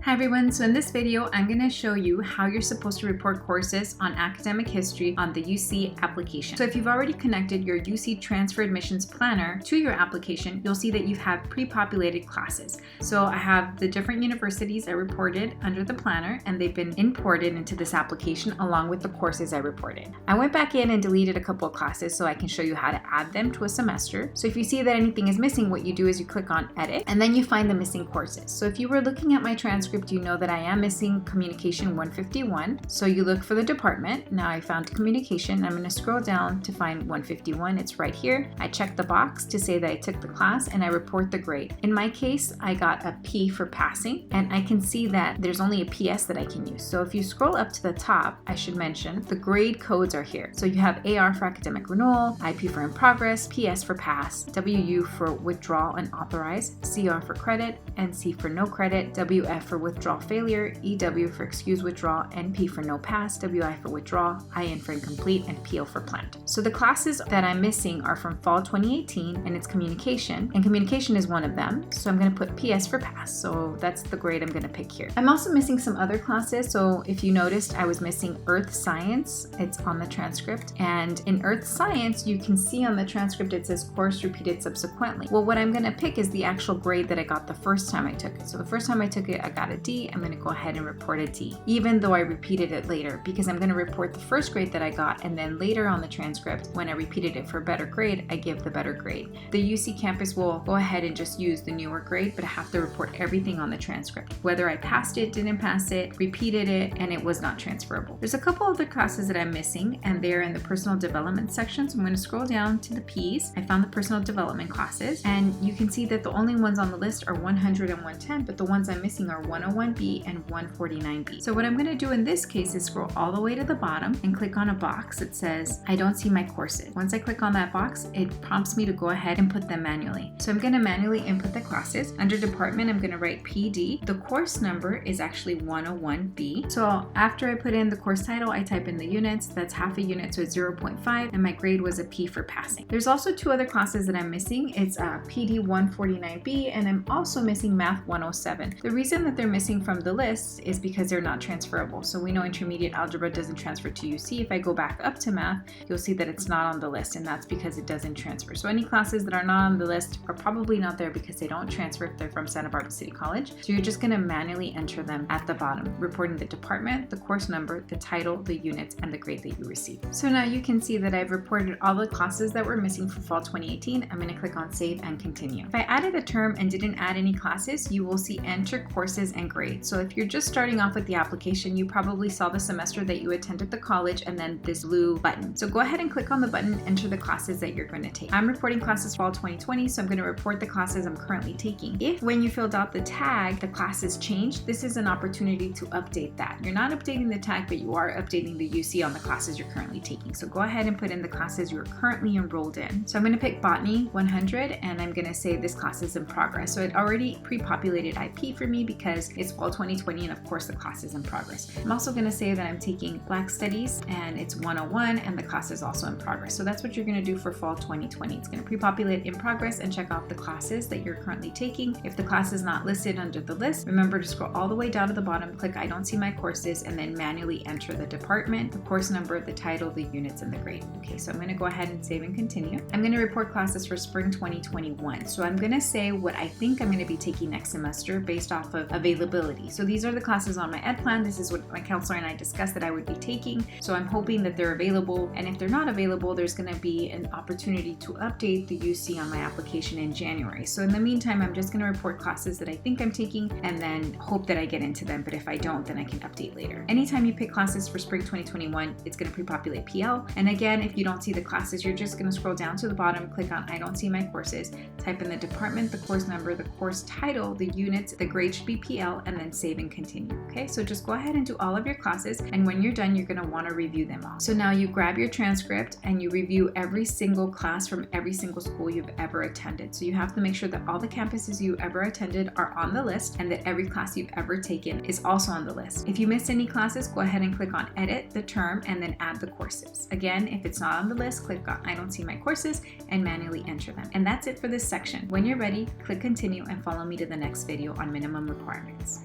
Hi everyone, so in this video I'm going to show you how you're supposed to report courses on academic history on the UC application. So if you've already connected your UC Transfer Admissions Planner to your application, you'll see that you have pre-populated classes. So I have the different universities I reported under the planner and they've been imported into this application along with the courses I reported. I went back in and deleted a couple of classes so I can show you how to add them to a semester. So if you see that anything is missing, what you do is you click on edit and then you find the missing courses. So if you were looking at my transcript, you know that I am missing Communication 151. So you look for the department. Now I found Communication. I'm going to scroll down to find 151. It's right here. I check the box to say that I took the class and I report the grade. In my case, I got a P for passing and I can see that there's only a PS that I can use. So if you scroll up to the top, I should mention the grade codes are here. So you have AR for academic renewal, IP for in progress, PS for pass, WU for withdrawal and authorize, CR for credit, NC for no credit, WF for withdrawal failure, EW for excused withdrawal, NP for no pass, WI for withdrawal, IN for incomplete, and PO for planned. So the classes that I'm missing are from fall 2018 and it's communication, and communication is one of them. So I'm going to put PS for pass. So that's the grade I'm going to pick here. I'm also missing some other classes. So if you noticed, I was missing Earth Science. It's on the transcript. And in Earth Science, you can see on the transcript it says course repeated subsequently. Well, what I'm going to pick is the actual grade that I got the first time I took it. So the first time I took it, I got a D. I'm going to go ahead and report a D, even though I repeated it later, because I'm going to report the first grade that I got, and then later on the transcript, when I repeated it for a better grade, I give the better grade. The UC campus will go ahead and just use the newer grade, but I have to report everything on the transcript, whether I passed it, didn't pass it, repeated it, and it was not transferable. There's a couple other classes that I'm missing, and they're in the personal development section. So I'm going to scroll down to the P's. I found the personal development classes, and you can see that the only ones on the list are 100 and 110, but the ones I'm missing are 101B and 149B. So what I'm going to do in this case is scroll all the way to the bottom and click on a box that says I don't see my courses. Once I click on that box, it prompts me to go ahead and put them manually. So I'm going to manually input the classes. Under department, I'm going to write PD. The course number is actually 101B. So after I put in the course title, I type in the units. That's half a unit, so it's 0.5, and my grade was a P for passing. There's also two other classes that I'm missing. It's PD 149B, and I'm also missing Math 107. The reason that they're missing from the list is because they're not transferable. So we know intermediate algebra doesn't transfer to UC. If I go back up to math, you'll see that it's not on the list, and that's because it doesn't transfer. So any classes that are not on the list are probably not there because they don't transfer if they're from Santa Barbara City College. So you're just going to manually enter them at the bottom, reporting the department, the course number, the title, the units, and the grade that you received. So now you can see that I've reported all the classes that were missing for fall 2018. I'm going to click on save and continue. If I added a term and didn't add any classes, you will see enter courses and grades. So if you're just starting off with the application, you probably saw the semester that you attended the college and then this blue button. So go ahead and click on the button, enter the classes that you're going to take. I'm reporting classes fall 2020, so I'm going to report the classes I'm currently taking. If when you filled out the tag, the classes changed, this is an opportunity to update that. You're not updating the tag, but you are updating the UC on the classes you're currently taking. So go ahead and put in the classes you're currently enrolled in. So I'm going to pick Botany 100 and I'm going to say this class is in progress. So it already pre-populated IP for me because it's fall 2020 and of course the class is in progress. I'm also going to say that I'm taking Black Studies and it's 101 and the class is also in progress. So that's what you're going to do for fall 2020. It's going to pre-populate in progress and check off the classes that you're currently taking. If the class is not listed under the list, remember to scroll all the way down to the bottom, click I don't see my courses, and then manually enter the department, the course number, the title, the units, and the grade. Okay, so I'm going to go ahead and save and continue. I'm going to report classes for spring 2021. So I'm going to say what I think I'm going to be taking next semester based off of availability. So these are the classes on my ed plan. This is what my counselor and I discussed that I would be taking. So I'm hoping that they're available. And if they're not available, there's going to be an opportunity to update the UC on my application in January. So in the meantime, I'm just going to report classes that I think I'm taking and then hope that I get into them. But if I don't, then I can update later. Anytime you pick classes for spring 2021, it's going to pre-populate PL. And again, if you don't see the classes, you're just going to scroll down to the bottom, click on I don't see my courses, type in the department, the course number, the course title, the units, the grade should be PL, and then save and continue. Okay, so just go ahead and do all of your classes, and when you're done, you're going to want to review them all. So now you grab your transcript and you review every single class from every single school you've ever attended. So you have to make sure that all the campuses you ever attended are on the list and that every class you've ever taken is also on the list. If you missed any classes, go ahead and click on edit the term and then add the courses. Again, if it's not on the list, click on I don't see my courses and manually enter them. And that's it for this section. When you're ready, click continue and follow me to the next video on minimum requirements.